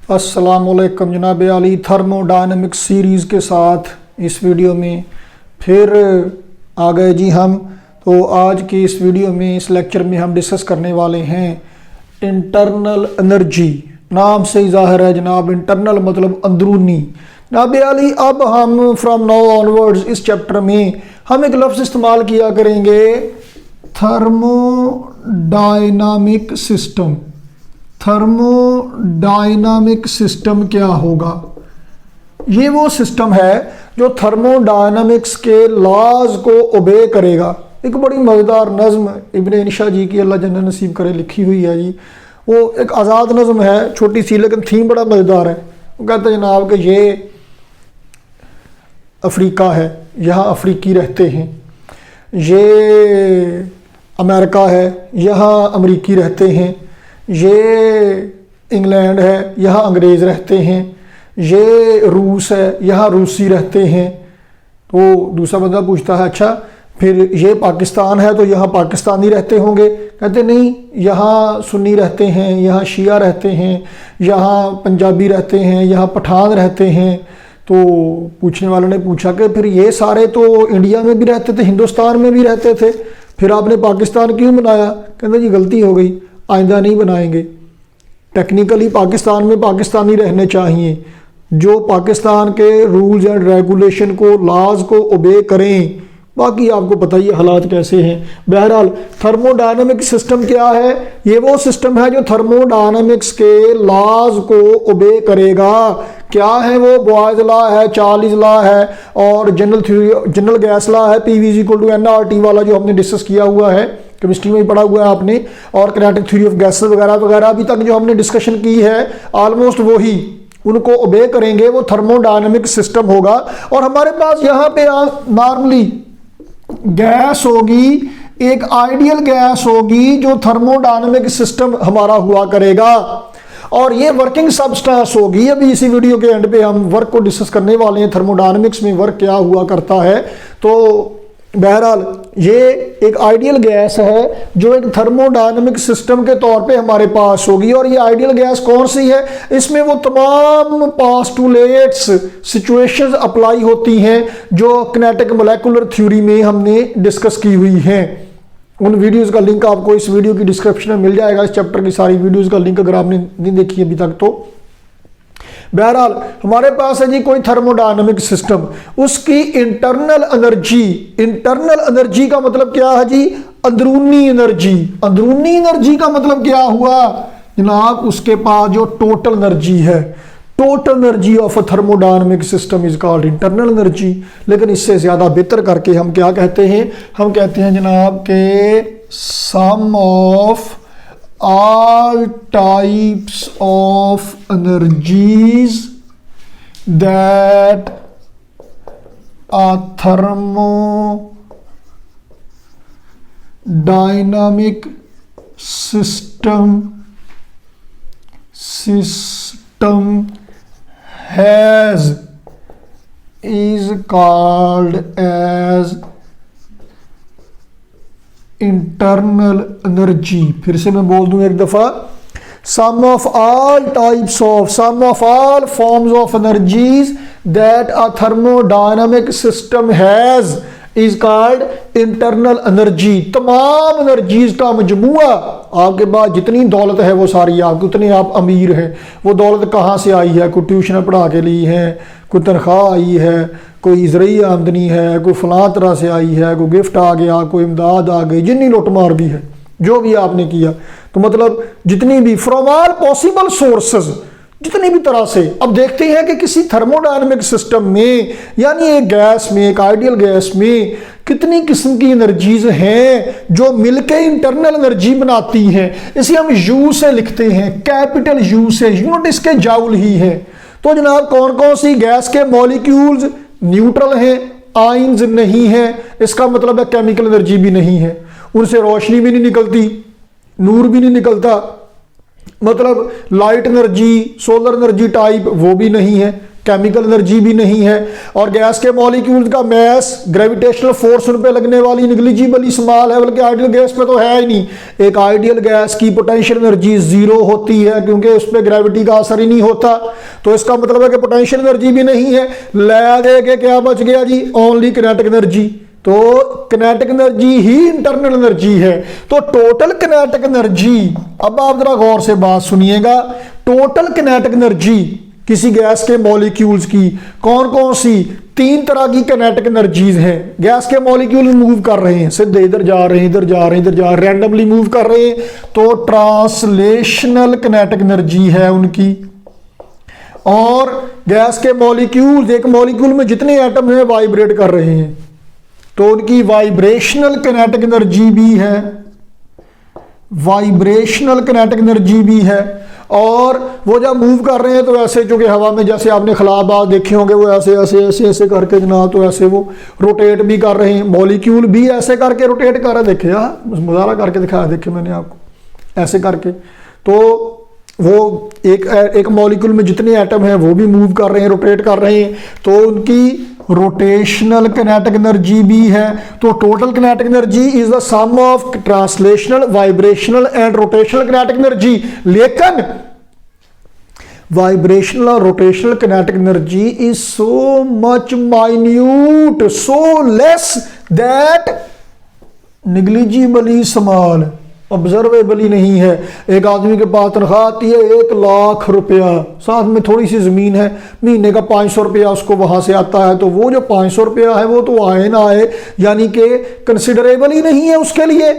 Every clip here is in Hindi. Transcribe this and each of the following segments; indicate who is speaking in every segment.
Speaker 1: अस्सलामुअलैकुम जनाब अली थर्मोडायनामिक्स सीरीज़ के साथ इस वीडियो में फिर आ गए जी हम। तो आज की इस वीडियो में इस लेक्चर में हम डिस्कस करने वाले हैं इंटरनल एनर्जी। नाम से ही ज़ाहिर है जनाब, इंटरनल मतलब अंदरूनी। जनाब अली अब हम फ्रॉम नाउ ऑनवर्ड्स इस चैप्टर में हम एक लफ्ज़ इस्तेमाल किया करेंगे थर्मोडायनामिक सिस्टम। थर्मोडायनामिक सिस्टम क्या होगा? ये वो सिस्टम है जो थर्मोडायनामिक्स के लॉज को ओबे करेगा। एक बड़ी मज़ेदार नज़्म इब्न इंशा जी की अल्लाह जन्नत नसीब करे लिखी हुई है जी। वो एक आज़ाद नज़्म है, छोटी सी, लेकिन थीम बड़ा मज़ेदार है। वो कहते हैं जनाब कि ये अफ्रीका है, यहाँ अफ्रीकी रहते हैं। ये अमेरिका है, यहाँ अमरीकी रहते हैं। ये इंग्लैंड है, यहाँ अंग्रेज़ रहते हैं। ये रूस है, यहाँ रूसी रहते हैं। तो दूसरा बंदा पूछता है अच्छा फिर ये पाकिस्तान है तो यहाँ पाकिस्तानी रहते होंगे? कहते नहीं, यहाँ सुन्नी रहते हैं, यहाँ शिया रहते हैं, यहाँ पंजाबी रहते हैं, यहाँ पठान रहते हैं। तो पूछने वालों ने पूछा कि फिर ये सारे तो इंडिया में भी रहते थे, हिंदुस्तान में भी रहते थे, फिर आपने पाकिस्तान क्यों बनाया? कहते जी गलती हो गई, आइंदा नहीं बनाएंगे। टेक्निकली पाकिस्तान में पाकिस्तानी रहने चाहिए, जो पाकिस्तान के रूल्स एंड रेगुलेशन को, लॉज को ओबे करें। बाकी आपको पता ही हालात कैसे हैं। बहरहाल थर्मोडायनामिक सिस्टम क्या है? ये वो सिस्टम है जो थर्मोडायनामिक्स के लॉज को ओबे करेगा। क्या है वो? बॉयज लॉ है, चार्ल्स लॉ है और जनरल गैस लॉ है, PV=NRT वाला जो हमने डिस्कस किया हुआ है, केमिस्ट्री में ही पढ़ा हुआ है आपने। और किनेटिक थ्योरी ऑफ गैसेस वगैरह वगैरह अभी तक जो हमने डिस्कशन की है ऑलमोस्ट वही उनको ओबे करेंगे, वो थर्मोडायनामिक सिस्टम होगा। और हमारे पास यहाँ पे नॉर्मली गैस होगी, एक आइडियल गैस होगी जो थर्मोडायनामिक सिस्टम हमारा हुआ करेगा, और ये वर्किंग सब्सटेंस होगी। अभी इसी वीडियो के एंड पे हम वर्क को डिस्कस करने वाले हैं, थर्मोडायनामिक्स में वर्क क्या हुआ करता है। तो बहरहाल ये एक आइडियल गैस है जो एक थर्मोडायनामिक सिस्टम के तौर पे हमारे पास होगी। और ये आइडियल गैस कौन सी है? इसमें वो तमाम पास्टुलेट्स, सिचुएशंस अप्लाई होती हैं जो किनेटिक मोलेकुलर थ्योरी में हमने डिस्कस की हुई हैं। उन वीडियोस का लिंक आपको इस वीडियो की डिस्क्रिप्शन में मिल जाएगा। इस चैप्टर की सारी वीडियोस का लिंक अगर आपने नहीं देखी अभी तक तो। बहरहाल हमारे पास है जी कोई थर्मोडायनामिक सिस्टम, उसकी इंटरनल एनर्जी का मतलब क्या है जी? अंदरूनी एनर्जी। अंदरूनी एनर्जी का मतलब क्या हुआ जनाब? उसके पास जो टोटल एनर्जी है, total energy of a thermodynamic system is called internal energy. लेकिन इससे ज्यादा बेहतर करके हम क्या कहते हैं? हम कहते हैं जनाब के सम of all types of energies that a thermodynamic system has is called as internal energy. फिर से मैं बोल दूं एक दफा, sum of all forms of energies that a thermodynamic system has is called internal energy. तमाम एनर्जीज का मजमुआ, आपके पास जितनी दौलत है वो सारी आपकी, उतने आप अमीर हैं। वो दौलत कहाँ से आई है? कोई ट्यूशन पढ़ा के ली है, कोई तनख्वाह आई है, कोई ज़रूरी आमदनी है, कोई फलां तरह से आई है, कोई गिफ्ट आ गया, कोई इमदाद आ गई, जितनी लुटमार भी है, जो भी आपने किया, तो मतलब जितनी भी फ्रॉम ऑल पॉसिबल सोर्सेज, जितनी भी तरह से। अब देखते हैं कि किसी थर्मोडायनामिक सिस्टम में, यानी एक गैस में, एक आइडियल गैस में कितनी किस्म की एनर्जीज हैं जो मिलके इंटरनल एनर्जी बनाती हैं। इसे हम यू से लिखते हैं, कैपिटल यू से, यूनिट इसके जाउल ही है। तो जनाब कौन कौन सी गैस के मॉलिक्यूल्स न्यूट्रल हैं, आयंस नहीं है, इसका मतलब है केमिकल एनर्जी भी नहीं है, उनसे रोशनी भी नहीं निकलती, नूर भी नहीं निकलता, मतलब light energy, solar energy type वो भी नहीं है, केमिकल एनर्जी भी नहीं है। और गैस के मॉलिक्यूल्स का मैस, ग्रेविटेशनल फोर्स उन पे लगने वाली निगलिजिबली स्मॉल है, बल्कि आइडियल गैस पे तो है ही नहीं। एक आइडियल गैस की पोटेंशियल एनर्जी जीरो होती है क्योंकि उस पर ग्रेविटी का असर ही नहीं होता। तो इसका मतलब है कि पोटेंशियल एनर्जी भी नहीं है। ले दे के क्या बच गया जी, ओनली किनेटिक एनर्जी। तो किनेटिक एनर्जी ही इंटरनल एनर्जी है। तो टोटल किनेटिक एनर्जी, अब आप जरा गौर से बात सुनिएगा, टोटल किनेटिक एनर्जी किसी गैस के मॉलिक्यूल्स की कौन कौन सी, 3 तरह की किनेटिक एनर्जीज हैं। गैस के मॉलिक्यूल मूव कर रहे हैं, सीधे इधर जा रहे हैं, इधर जा रहे हैं, इधर जा रहे हैं, रैंडमली मूव कर रहे हैं, तो ट्रांसलेशनल किनेटिक एनर्जी है उनकी। और गैस के मॉलिक्यूल, एक मॉलिक्यूल में जितने एटम हैं वाइब्रेट कर रहे हैं, तो उनकी वाइब्रेशनल किनेटिक एनर्जी भी है, वाइब्रेशनल किनेटिक एनर्जी भी है। और वो जब मूव कर रहे हैं तो ऐसे, चूंकि हवा में जैसे आपने खलाबाज देखे होंगे, वो ऐसे ऐसे ऐसे ऐसे करके जनाब, तो ऐसे वो रोटेट भी कर रहे हैं, मॉलिक्यूल भी ऐसे करके रोटेट कर रहे हैं। देखे यार, मुजाहरा करके दिखाया, देखे मैंने आपको ऐसे करके। तो वो एक मॉलिक्यूल में जितने एटम हैं वो भी मूव कर रहे हैं, रोटेट कर रहे हैं, तो उनकी रोटेशनल किनेटिक एनर्जी भी है। तो total kinetic energy is the sum of translational, vibrational and rotational kinetic energy. लेकिन वाइब्रेशनल और rotational kinetic energy is so much minute, so less that negligibly small, observable नहीं है। एक आदमी के पास तनख्वाह आती है 1 लाख रुपया, साथ में थोड़ी सी ज़मीन है, महीने का 500 रुपया उसको वहाँ से आता है, तो वो जो 500 रुपया है वो तो आए ना आए, यानी कि कंसिडरेबल ही नहीं है उसके लिए,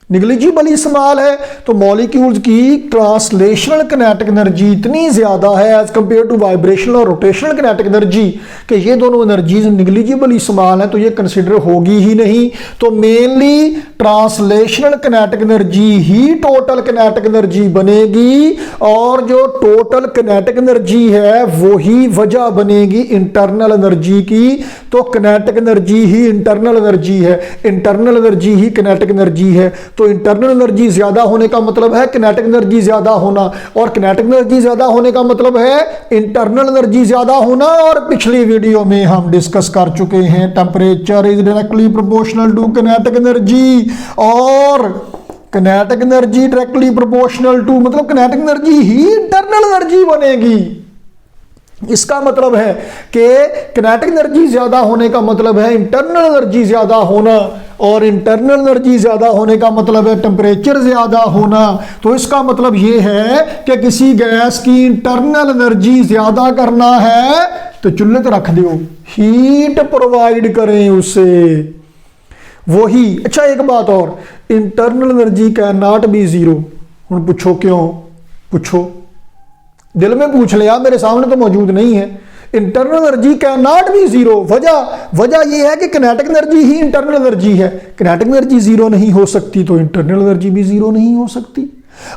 Speaker 1: निगलिजिबली स्मॉल है। तो मॉलिक्यूल्स की ट्रांसलेशनल किनेटिक एनर्जी इतनी ज़्यादा है एज कंपेयर टू वाइब्रेशनल और रोटेशनल किनेटिक एनर्जी कि ये दोनों एनर्जीज निगलिजिबली स्मॉल हैं, तो ये कंसिडर होगी ही नहीं। तो मेनली ट्रांसलेशनल किनेटिक एनर्जी ही टोटल किनेटिक एनर्जी बनेगी, और जो टोटल किनेटिक एनर्जी है वो ही वजह बनेगी इंटरनल एनर्जी की। तो किनेटिक एनर्जी ही इंटरनल एनर्जी है, इंटरनल एनर्जी ही किनेटिक एनर्जी है। तो इंटरनल एनर्जी ज्यादा होने का मतलब है किनेटिक एनर्जी ज्यादा होना, और किनेटिक एनर्जी ज्यादा होने का मतलब है इंटरनल एनर्जी ज्यादा होना। और पिछली वीडियो में हम डिस्कस कर चुके हैं temperature is directly proportional to kinetic energy, और kinetic energy directly proportional to, मतलब किनेटिक एनर्जी ही इंटरनल एनर्जी बनेगी। इसका मतलब है कि किनेटिक एनर्जी ज्यादा होने का मतलब है इंटरनल एनर्जी ज्यादा होना, और इंटरनल एनर्जी ज्यादा होने का मतलब है टेम्परेचर ज्यादा होना। तो इसका मतलब यह है कि किसी गैस की इंटरनल एनर्जी ज्यादा करना है तो चुल्हे तो रख दो, हीट प्रोवाइड करें उससे वही। अच्छा एक बात और, internal energy can not be zero. हुण पूछो क्यों, पूछो दिल में पूछ लिया, मेरे सामने तो मौजूद नहीं है। Internal energy can not be zero, वजह यह है कि किनेटिक एनर्जी ही इंटरनल एनर्जी है। किनेटिक एनर्जी जीरो नहीं हो सकती तो इंटरनल एनर्जी भी जीरो नहीं हो सकती।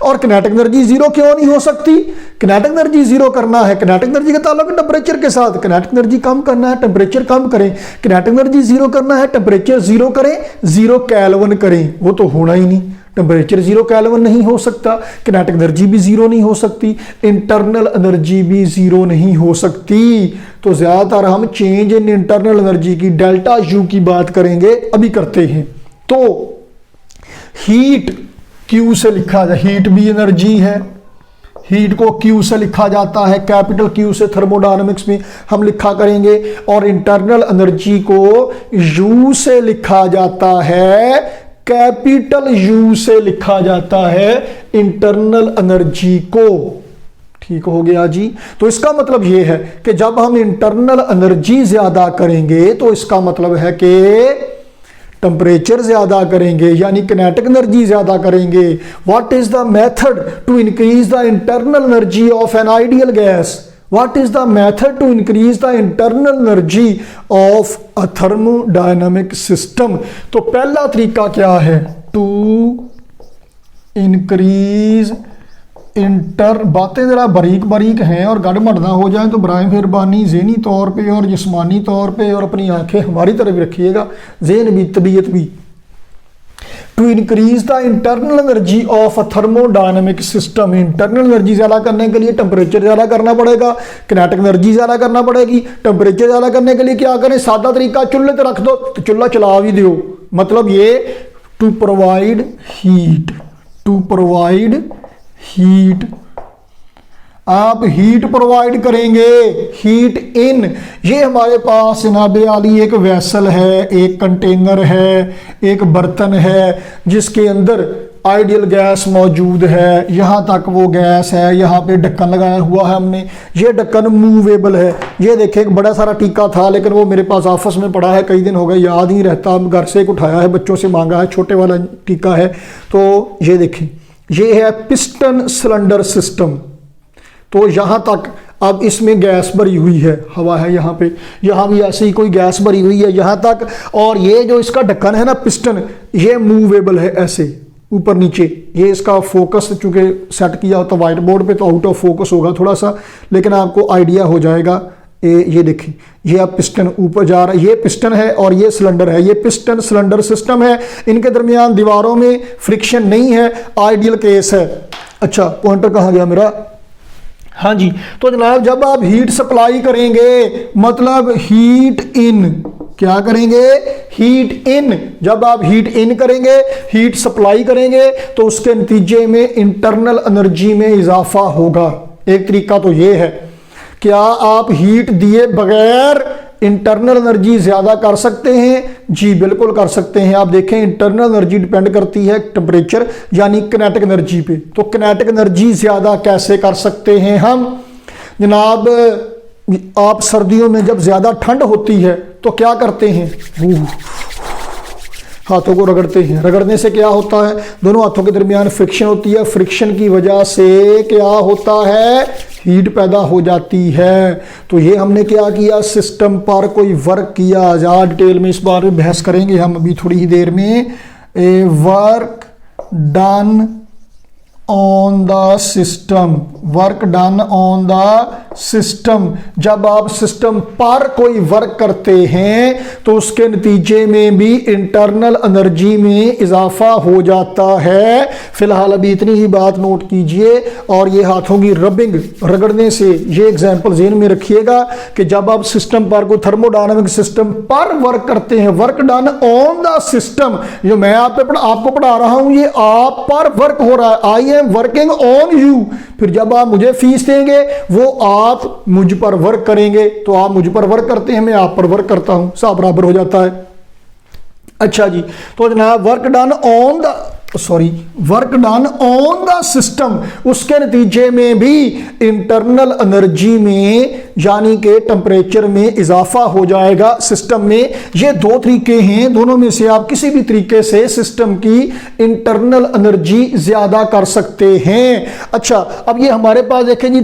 Speaker 1: और किनेटिक एनर्जी जीरो क्यों नहीं हो सकती? किनेटिक एनर्जी जीरो करना है, किनेटिक एनर्जी का ताल्लुक है टेम्परेचर के साथ, किनेटिक एनर्जी कम करना है टेम्परेचर कम करें, किनेटिक एनर्जी जीरो करना है टेम्परेचर जीरो करें, 0 केल्विन करें, वो तो होना ही नहीं। टेम्परेचर 0 केल्विन नहीं हो सकता, किनेटिक एनर्जी भी जीरो नहीं हो सकती, इंटरनल एनर्जी भी जीरो नहीं हो सकती। तो ज्यादातर हम चेंज इन इंटरनल एनर्जी की डेल्टा यू की बात करेंगे, अभी करते हैं। तो हीट क्यू से लिखा जाए, हीट भी एनर्जी है, हीट को क्यू से लिखा जाता है, कैपिटल क्यू से थर्मोडायनामिक्स में हम लिखा करेंगे, और इंटरनल एनर्जी को यू से लिखा जाता है, कैपिटल यू से लिखा जाता है इंटरनल एनर्जी को। ठीक हो गया जी। तो इसका मतलब यह है कि जब हम इंटरनल एनर्जी ज्यादा करेंगे तो इसका मतलब है कि टेम्परेचर ज्यादा करेंगे, यानी किनेटिक एनर्जी ज्यादा करेंगे। What is the method to increase the internal energy of an ideal gas? What is the method to increase the internal energy of a thermodynamic system? तो पहला तरीका क्या है? To increase बातें जरा बारीक बारीक हैं और गड़बड़ ना हो जाए तो बराए मेहरबानी ज़हनी तौर पे और जिस्मानी तौर पे और अपनी आंखें हमारी तरफ रखिएगा, ज़हन भी तबीयत भी। To increase the internal energy of a thermodynamic system. Internal energy ज़्यादा करने के लिए टेम्परेचर ज़्यादा करना पड़ेगा, किनेटिक एनर्जी ज़्यादा करना पड़ेगी। टेम्परेचर ज़्यादा करने के लिए क्या करें, सादा तरीका चूल्हे पे रख दो तो चूल्हा चला भी दो। मतलब ये to provide heat, to provide heat, आप हीट प्रोवाइड करेंगे, हीट इन। ये हमारे पास जनाब आली एक वेसल है, एक कंटेनर है, एक बर्तन है जिसके अंदर आइडियल गैस मौजूद है। यहाँ तक वो गैस है, यहाँ पे ढक्कन लगाया हुआ है हमने। ये ढक्कन मूवेबल है। ये देखें एक बड़ा सारा टीका था लेकिन वो मेरे पास ऑफिस में पड़ा है, कई दिन हो गए, याद नहीं रहता। घर से एक उठाया है, बच्चों से मांगा है, छोटे वाला टीका है। तो ये देखें, ये है पिस्टन सिलेंडर सिस्टम। तो यहाँ तक अब इसमें गैस भरी हुई है, हवा है यहाँ पे, यहाँ भी ऐसे ही कोई गैस भरी हुई है यहाँ तक। और ये जो इसका ढक्कन है ना पिस्टन, ये मूवेबल है ऐसे ऊपर नीचे। ये इसका फोकस चूंकि सेट किया होता व्हाइट बोर्ड पे तो आउट ऑफ फोकस होगा थोड़ा सा, लेकिन आपको आइडिया हो जाएगा। ये देखिए, ये अब पिस्टन ऊपर जा रहा है, ये पिस्टन है और ये सिलेंडर है। ये पिस्टन सिलेंडर सिस्टम है, इनके दरमियान दीवारों में फ्रिक्शन नहीं है, आइडियल केस है। अच्छा, पॉइंटर कहाँ गया मेरा? हाँ जी, तो जनाब जब आप हीट सप्लाई करेंगे मतलब हीट इन, क्या करेंगे, हीट इन। जब आप हीट इन करेंगे, हीट सप्लाई करेंगे तो उसके नतीजे में इंटरनल एनर्जी में इजाफा होगा। एक तरीका तो ये है, क्या आप हीट दिए बगैर इंटरनल एनर्जी ज्यादा कर सकते हैं? जी बिल्कुल कर सकते हैं। आप देखें इंटरनल एनर्जी डिपेंड करती है टेम्परेचर यानी किनेटिक एनर्जी पे। तो किनेटिक एनर्जी ज्यादा कैसे कर सकते हैं हम? जनाब आप सर्दियों में जब ज्यादा ठंड होती है तो क्या करते हैं, हाथों को रगड़ते हैं। रगड़ने से क्या होता है, दोनों हाथों के दरमियान फ्रिक्शन होती है। फ्रिक्शन की वजह से क्या होता है, हीट पैदा हो जाती है। तो ये हमने क्या किया, सिस्टम पर कोई वर्क किया। ज़्यादा डिटेल में इस बारे में बहस करेंगे हम अभी थोड़ी ही देर में। A work done on the system, work done on the system. जब आप सिस्टम पर कोई वर्क करते हैं तो उसके नतीजे में भी इंटरनल एनर्जी में इजाफा हो जाता है। फिलहाल अभी इतनी ही बात नोट कीजिए। और ये हाथों की रबिंग, रगड़ने से, ये एग्जांपल ज़हन में रखिएगा कि जब आप सिस्टम पर कोई थर्मोडायनामिक सिस्टम पर वर्क करते हैं, work done on the system, जो मैं आपको पढ़ा रहा हूं ये आप पर वर्क हो रहा है, I am working on you. फिर जब आप मुझे फीस देंगे वो आप मुझ पर वर्क करेंगे, तो आप मुझ पर वर्क करते हैं, मैं आप पर वर्क करता हूं, सब बराबर हो जाता है। अच्छा जी, तो जनाब work done on the system, उसके नतीजे में भी इंटरनल एनर्जी में यानी कि टेम्परेचर में इजाफा हो जाएगा सिस्टम में। ये दो तरीके हैं, दोनों में से आप किसी भी तरीके से सिस्टम की इंटरनल एनर्जी ज्यादा कर सकते हैं। अच्छा, अब ये हमारे पास देखें जी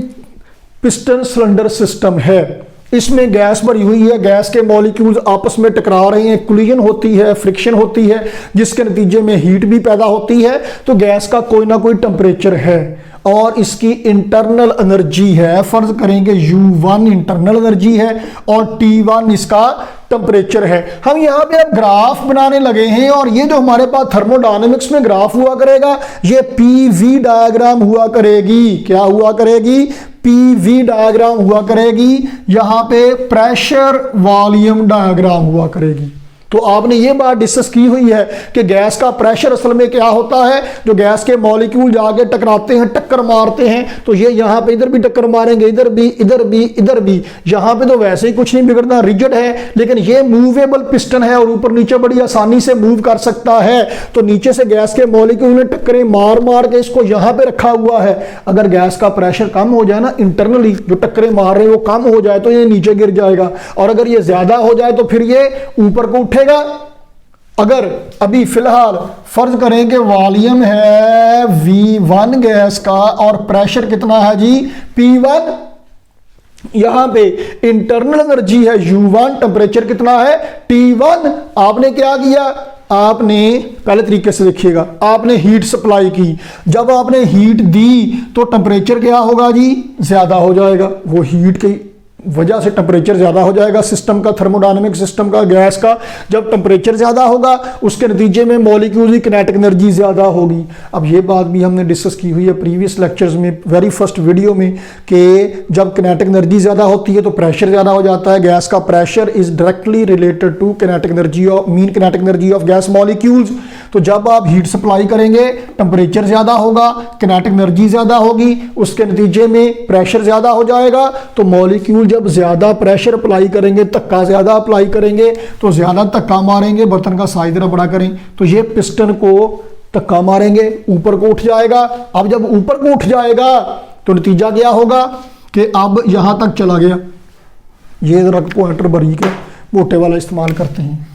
Speaker 1: पिस्टन सिलेंडर सिस्टम है, इसमें गैस भरी हुई है, गैस के मॉलिक्यूल्स आपस में टकरा रहे हैं, कोलिजन होती है, फ्रिक्शन होती है, जिसके नतीजे में हीट भी पैदा होती है। तो गैस का कोई ना कोई टेम्परेचर है और इसकी इंटरनल एनर्जी है, फर्ज करेंगे U1 इंटरनल एनर्जी है और T1 इसका टेम्परेचर है। हम यहाँ पे अब ग्राफ बनाने लगे हैं और ये जो हमारे पास थर्मोडायनेमिक्स में ग्राफ हुआ करेगा ये PV डायग्राम हुआ करेगी। क्या हुआ करेगी? PV डायग्राम हुआ करेगी। यहाँ पे प्रेशर वॉल्यूम डायग्राम हुआ करेगी। तो आपने ये बात डिस्कस की हुई है कि गैस का प्रेशर असल में क्या होता है, जो गैस के मॉलिक्यूल जाके टकराते हैं, टक्कर मारते हैं, तो ये यहाँ पे इधर भी टक्कर मारेंगे, इधर भी, इधर भी, इधर भी। यहाँ पे तो वैसे ही कुछ नहीं बिगड़ना, रिजिड है, लेकिन ये मूवेबल पिस्टन है और ऊपर नीचे बड़ी आसानी से मूव कर सकता है। तो नीचे से गैस के मॉलिक्यूल ने टक्करें मार मार के इसको यहाँ पे रखा हुआ है। अगर गैस का प्रेशर कम हो जाए ना, इंटरनली जो टक्करें मार रहे हैं वो कम हो जाए तो ये नीचे गिर जाएगा, और अगर ये ज्यादा हो जाए तो फिर ये ऊपर को उठेगा। अगर अभी फिलहाल फर्ज करें कि वॉल्यूम है V1 गैस का और प्रेशर कितना है जी P1, यहां पे इंटरनल एनर्जी है U1, टेम्परेचर कितना है T1। आपने क्या किया, आपने पहले तरीके से देखिएगा, आपने हीट सप्लाई की। जब आपने हीट दी तो टेम्परेचर क्या होगा जी, ज्यादा हो जाएगा। वो हीट की वजह से टेम्परेचर ज़्यादा हो जाएगा सिस्टम का, थर्मोडायनेमिक सिस्टम का, गैस का। जब टेम्परेचर ज़्यादा होगा उसके नतीजे में मॉलिक्यूल की किनेटिक एनर्जी ज़्यादा होगी। अब ये बात भी हमने डिस्कस की हुई है प्रीवियस लेक्चर्स में, वेरी फर्स्ट वीडियो में, कि जब किनेटिक एनर्जी ज़्यादा होती है तो प्रेशर ज़्यादा हो जाता है। गैस का pressure is directly related to kinetic energy of mean kinetic energy of gas molecules. तो जब आप हीट सप्लाई करेंगे टेम्परेचर ज़्यादा होगा, किनेटिक एनर्जी ज़्यादा होगी, उसके नतीजे में प्रेशर ज़्यादा हो जाएगा। तो मॉलिक्यूल जब ज़्यादा प्रेशर अप्लाई करेंगे, धक्का ज़्यादा अप्लाई करेंगे, तो ज़्यादा धक्का मारेंगे, बर्तन का साइज जरा बड़ा करें, तो ये पिस्टन को धक्का मारेंगे, ऊपर को उठ जाएगा। अब जब ऊपर को उठ जाएगा तो नतीजा क्या होगा कि अब यहां तक चला गया। ये जरा पॉइंटर बारीक है, मोटे वाला इस्तेमाल करते हैं।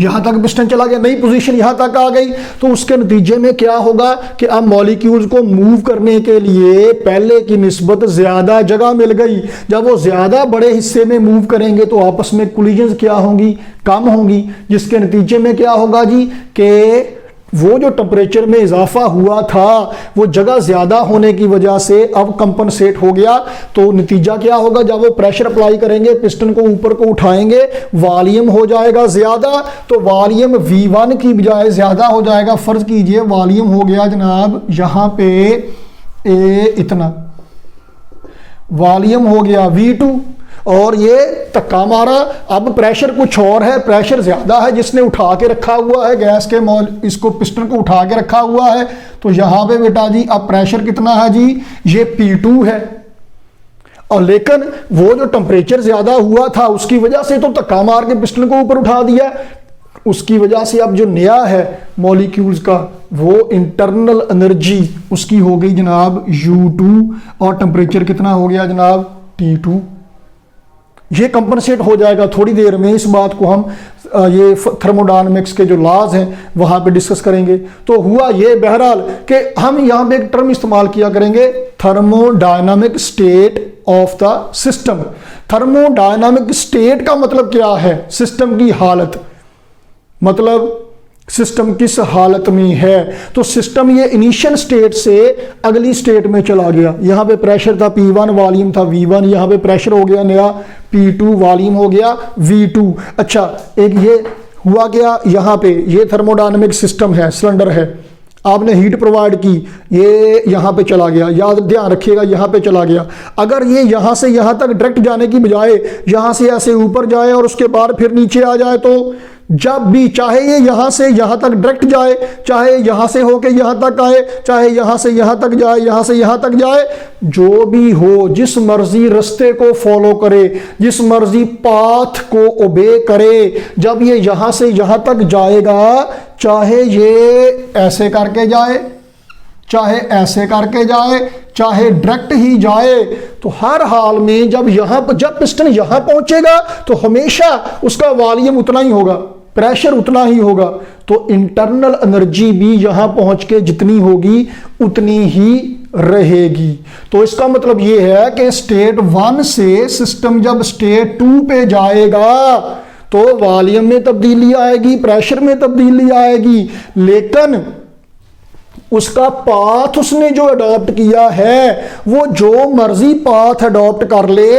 Speaker 1: यहां तक पिस्टन चला गया, नई पोजीशन यहां तक आ गई। तो उसके नतीजे में क्या होगा कि अब मॉलिक्यूल्स को मूव करने के लिए पहले की निस्बत ज्यादा जगह मिल गई। जब वो ज्यादा बड़े हिस्से में मूव करेंगे तो आपस में कोलिजन्स क्या होंगी, कम होंगी, जिसके नतीजे में क्या होगा जी कि वो जो टेम्परेचर में इजाफा हुआ था वो जगह ज्यादा होने की वजह से अब कंपनसेट हो गया। तो नतीजा क्या होगा, जब वो प्रेशर अप्लाई करेंगे, पिस्टन को ऊपर को उठाएंगे, वॉल्यूम हो जाएगा ज्यादा। तो वॉल्यूम V1 की बजाय ज्यादा हो जाएगा। फर्ज कीजिए वॉल्यूम हो गया जनाब यहां पे इतना, वॉल्यूम हो गया V2 और ये धक्का मारा। अब प्रेशर कुछ और है, प्रेशर ज्यादा है, जिसने उठा के रखा हुआ है गैस के इसको पिस्टन को उठा के रखा हुआ है। तो यहां पे बेटा जी अब प्रेशर कितना है जी, ये P2 है। और लेकिन वो जो टेम्परेचर ज्यादा हुआ था उसकी वजह से तो धक्का मार के पिस्टन को ऊपर उठा दिया, उसकी वजह से अब जो नया है मॉलिक्यूल्स का वो इंटरनल एनर्जी उसकी हो गई जनाब U2 और टेम्परेचर कितना हो गया जनाब T2। ये कंपनसेट हो जाएगा थोड़ी देर में। इस बात को हम ये थर्मोडायनेमिक्स के जो लॉज हैं वहां पे डिस्कस करेंगे। तो हुआ ये बहरहाल कि हम यहां पे एक टर्म इस्तेमाल किया करेंगे, thermodynamic state of the system. Thermodynamic state का मतलब क्या है, सिस्टम की हालत, मतलब सिस्टम किस हालत में है। तो सिस्टम ये इनिशियल स्टेट से अगली स्टेट में चला गया। यहां पे प्रेशर था P1, वॉल्यूम था V1, यहां पे प्रेशर हो गया नया P2, वॉल्यूम हो गया V2। अच्छा, एक ये हुआ क्या, यहां पे ये थर्मोडायनेमिक सिस्टम है, सिलेंडर है, आपने हीट प्रोवाइड की, ये यहां पे चला गया, याद ध्यान रखिएगा यहां पे चला गया। अगर ये यहां से यहां तक डायरेक्ट जाने की बजाय यहां से ऐसे ऊपर जाए और उसके बाद फिर नीचे आ जाए, तो जब भी चाहे ये यहां से यहां तक डायरेक्ट जाए, चाहे यहां से होके यहां तक आए, चाहे यहां से यहां तक जाए, यहां से यहां तक जाए, जो भी हो, जिस मर्जी रास्ते को फॉलो करे, जिस मर्जी पाथ को ओबे करे, जब ये यहां से यहां तक जाएगा, चाहे ये ऐसे करके जाए, चाहे ऐसे करके जाए, चाहे डायरेक्ट ही जाए, तो हर हाल में जब पिस्टन यहां पहुंचेगा तो हमेशा उसका वॉल्यूम उतना ही होगा, प्रेशर उतना ही होगा। तो इंटरनल एनर्जी भी यहां पहुंच के जितनी होगी उतनी ही रहेगी। तो इसका मतलब यह है कि स्टेट 1 से सिस्टम जब स्टेट 2 पे जाएगा तो वॉल्यूम में तब्दीली आएगी, प्रेशर में तब्दीली आएगी, लेकिन उसका पाथ उसने जो अडॉप्ट किया है वो जो मर्जी पाथ अडॉप्ट कर ले,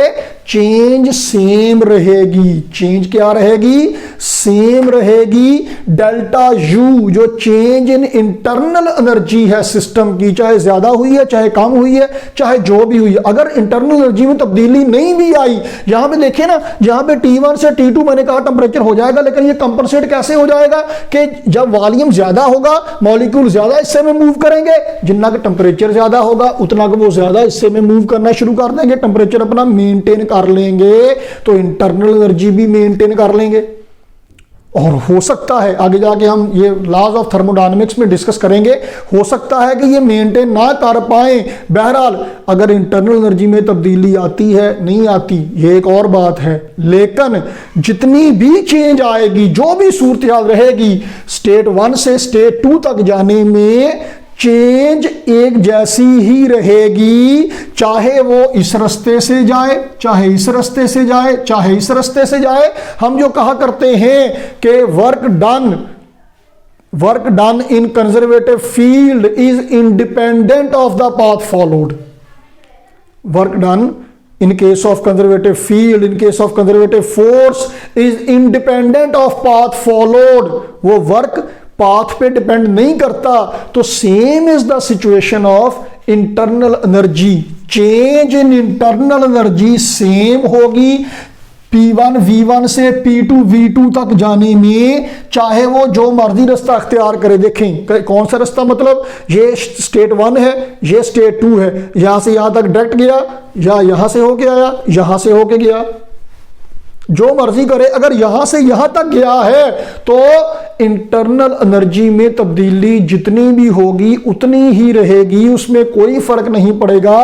Speaker 1: चेंज सेम रहेगी। चेंज क्या रहेगी, सेम रहेगी। डेल्टा यू जो चेंज इन इंटरनल एनर्जी है सिस्टम की, चाहे ज्यादा हुई है, चाहे कम हुई है, चाहे जो भी हुई है, अगर इंटरनल एनर्जी में तब्दीली नहीं भी आई, यहां पे देखिए ना, यहां पे T1 से T2 मैंने कहा टेम्परेचर हो जाएगा, लेकिन ये कंपनसेट कैसे हो जाएगा कि जब वॉल्यूम ज्यादा होगा, मॉलिक्यूल ज्यादा हिस्से में मूव करेंगे, जितना का टेम्परेचर ज्यादा होगा उतना का वो ज्यादा हिस्से में मूव करना शुरू कर देंगे, टेम्परेचर अपना मेंटेन कर लेंगे, तो इंटरनल एनर्जी भी मेंटेन कर लेंगे। और हो सकता है आगे जाके हम ये लॉज ऑफ थर्मोडायनेमिक्स में डिस्कस करेंगे, हो सकता है कि ये मेंटेन ना कर पाए। बहरहाल अगर इंटरनल एनर्जी में तब्दीली आती है, नहीं आती, ये एक और बात है, लेकिन जितनी भी चेंज आएगी, जो भी सूरत हाल रहेगी, स्टेट 1 से स्टेट 2 तक जाने में चेंज एक जैसी ही रहेगी, चाहे वो इस रास्ते से जाए, चाहे इस रास्ते से जाए, चाहे इस रास्ते से जाए। हम जो कहा करते हैं कि work done in conservative field is independent of the path followed. Work done in case of conservative field, in case of conservative force is independent of path followed, वो वर्क पाथ पे डिपेंड नहीं करता। तो same is the situation of internal energy, change in internal energy same होगी P1 V1 से P2 V2 तक जाने में, चाहे वो जो मर्जी रास्ता अख्तियार करे। देखें कौन सा रास्ता, मतलब ये स्टेट 1 है, ये स्टेट 2 है, यहां से यहां तक डायरेक्ट गया या यहां से होके आया, यहां से होके गया, जो मर्जी करे। अगर यहां से यहां तक गया है तो इंटरनल एनर्जी में तब्दीली जितनी भी होगी उतनी ही रहेगी, उसमें कोई फर्क नहीं पड़ेगा।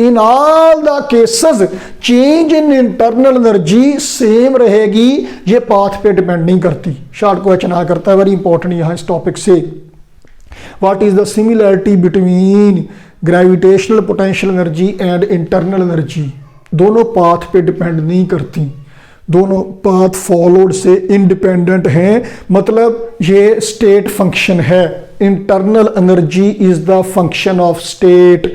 Speaker 1: In all the cases change in internal energy same रहेगी, ये पाथ पे डिपेंड नहीं करती। शॉर्ट क्वेश्चन आ करता है, वेरी इंपॉर्टेंट यहां इस टॉपिक से। What is the similarity between gravitational potential energy and internal energy? दोनों पाथ पे डिपेंड नहीं करती, दोनों पाथ फॉलोड से इंडिपेंडेंट हैं, मतलब ये स्टेट फंक्शन है। Internal energy is the function of state,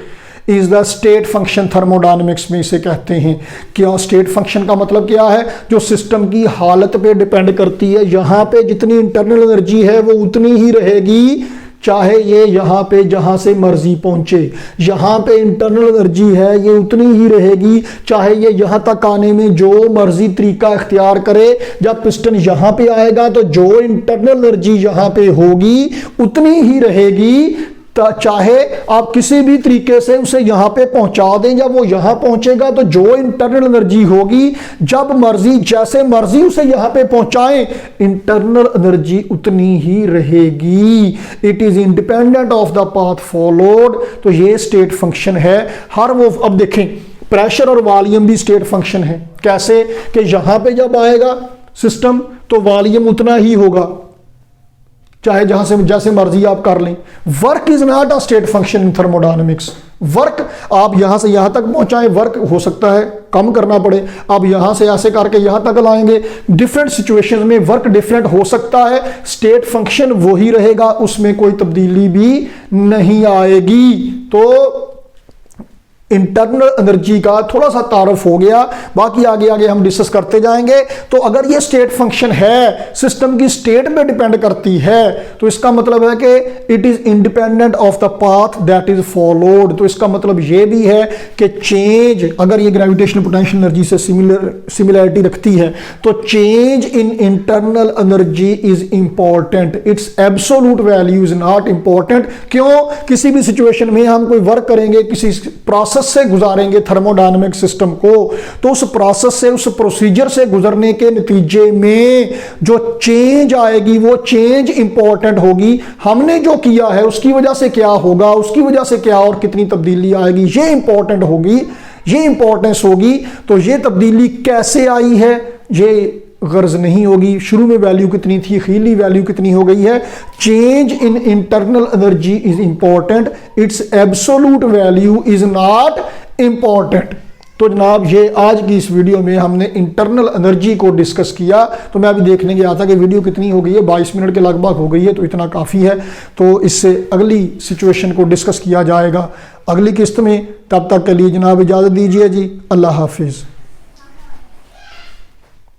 Speaker 1: is the state function, thermodynamics में इसे कहते हैं। क्या स्टेट फंक्शन का मतलब क्या है? जो सिस्टम की हालत पे डिपेंड करती है। यहां पे जितनी इंटरनल एनर्जी है वो उतनी ही रहेगी, चाहे ये यहाँ पे जहाँ से मर्जी पहुंचे। यहाँ पे इंटरनल एनर्जी है, ये उतनी ही रहेगी, चाहे ये यहाँ तक आने में जो मर्जी तरीका इख्तियार करे। जब पिस्टन यहाँ पे आएगा तो जो इंटरनल एनर्जी यहाँ पे होगी उतनी ही रहेगी, चाहे आप किसी भी तरीके से उसे यहां पे पहुंचा दें, जब वो यहां पहुंचेगा तो जो इंटरनल एनर्जी होगी, जब मर्जी जैसे मर्जी उसे यहां पे पहुंचाएं, इंटरनल एनर्जी उतनी ही रहेगी। It is independent of the path followed. तो ये स्टेट फंक्शन है हर वो। अब देखें प्रेशर और वॉल्यूम भी स्टेट फंक्शन है। कैसे कि यहां पे जब आएगा सिस्टम तो वॉल्यूम उतना ही होगा, चाहे जहां से जैसे मर्जी आप कर लें। Work is not a state function in thermodynamics. Work आप यहां से यहां तक पहुंचाएं, वर्क हो सकता है कम करना पड़े, आप यहां से ऐसे करके यहां तक लाएंगे। डिफरेंट सिचुएशंस में वर्क डिफरेंट हो सकता है, स्टेट फंक्शन वही रहेगा, उसमें कोई तब्दीली भी नहीं आएगी। तो इंटरनल एनर्जी का थोड़ा सा तारुफ हो गया, बाकी आगे आगे हम डिस्कस करते जाएंगे। तो अगर ये स्टेट फंक्शन है, सिस्टम की स्टेट पे डिपेंड करती है, तो इसका मतलब है कि it is independent of the path that is followed. तो इसका मतलब ये भी है कि चेंज, अगर ये ग्रेविटेशनल पोटेंशियल एनर्जी से सिमिलरिटी रखती है, तो change in internal energy is important, it's absolute value is not important. क्यों? किसी भी सिचुएशन में हम कोई वर्क करेंगे, किसी प्रोसेस से गुजारेंगे थर्मोडायनेमिक सिस्टम को, तो उस प्रोसेस से, उस प्रोसीजर से गुजरने के नतीजे में जो चेंज आएगी वो चेंज इंपॉर्टेंट होगी। हमने जो किया है उसकी वजह से क्या होगा, उसकी वजह से क्या और कितनी तब्दीली आएगी, ये इंपॉर्टेंट होगी, ये इंपॉर्टेंस होगी। तो ये तब्दीली कैसे आई है ये गर्ज नहीं होगी, शुरू में वैल्यू कितनी थी, अखीरी वैल्यू कितनी हो गई है। Change in internal energy is important, it's absolute value is not important. तो जनाब ये आज की इस वीडियो में हमने इंटरनल एनर्जी को डिस्कस किया। तो मैं अभी देखने गया था कि वीडियो कितनी हो गई है, 22 मिनट के लगभग हो गई है, तो इतना काफ़ी है। तो इससे अगली सिचुएशन को डिस्कस किया जाएगा अगली किस्त में। तब तक के लिए जनाब इजाज़त दीजिए जी, अल्लाह हाफिज़।